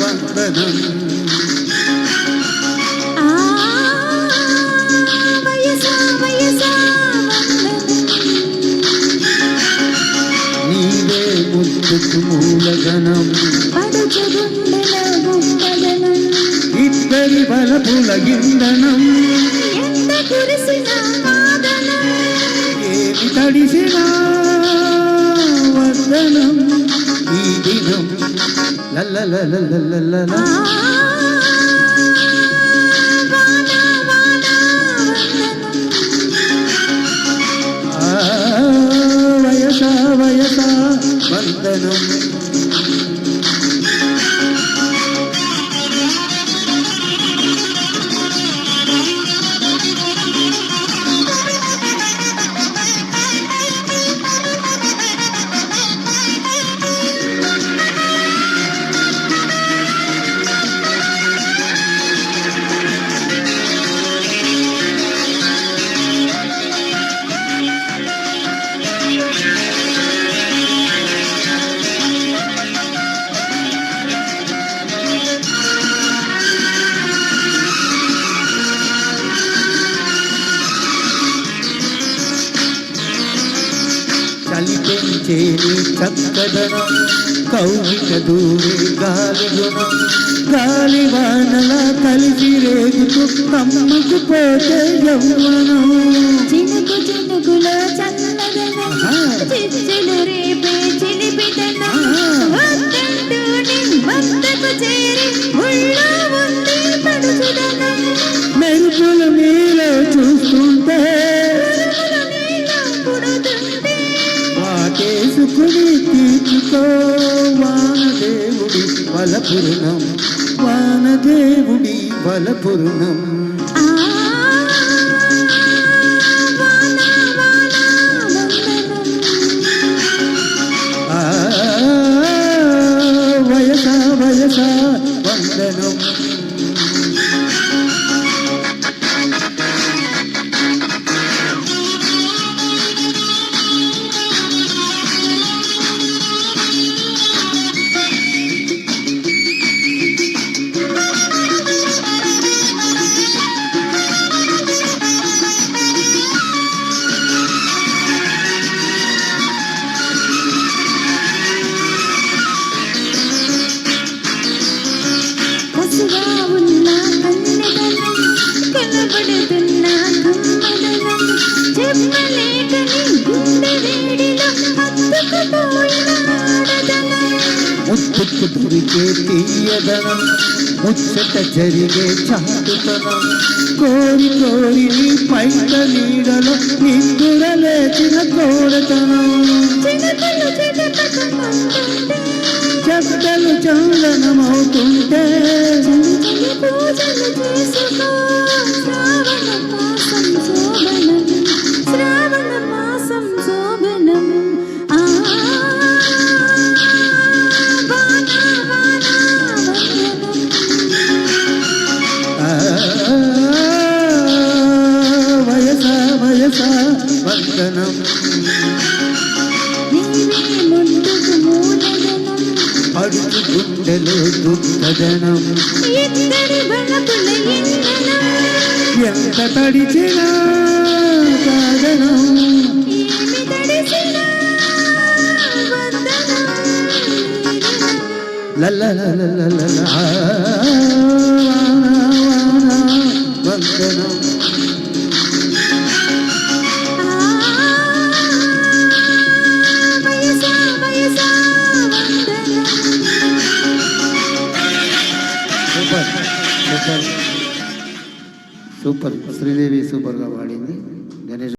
వందనం నీవే ముద్దుకు మూలగనం ఇద్దరి బలపుల ఇంధనం ఏమి తడిసినా వందనం ఈ దినం లల్లలలలలల వయసా వయసా వందనం చలిపెంచేని చక్కదనం కౌగిట దూరే గాలి గుణం గాలి వానల కలిసి రేగుతూ కమ్మకు పోతే యవ్వనం చినుకు చినుకులో చల్లదనం చిచ్చులు రేపే చిలిపిదనం వద్దంటూనే వద్దకు చేరి ముళ్ళో ఉంది పడుచుదనం మెరుపుల మీలో చూస్తుంటే వాటేసుకుని తీర్చుకో వానదేవుడి బలపూర్ణం వానదేవుడి బలపూర్ణం వయసా వయసా వందనం ముత్తుకు దొరికే తీయదనం ముచ్చట జరిగే చాటుతనం కోరి కోరి పైట నీడలో నిద్దురలేచిన కోరతనం చెత్తలు చందనమవుతుంటే వయసా వయసా వందనం అడుగు గుండెలో దుఃఖదనం ఎంత తడిచినా కాదనం లల్లలలలల వందనం సూపర్ శ్రీదేవి సూపర్గా పాడింది. గణేష్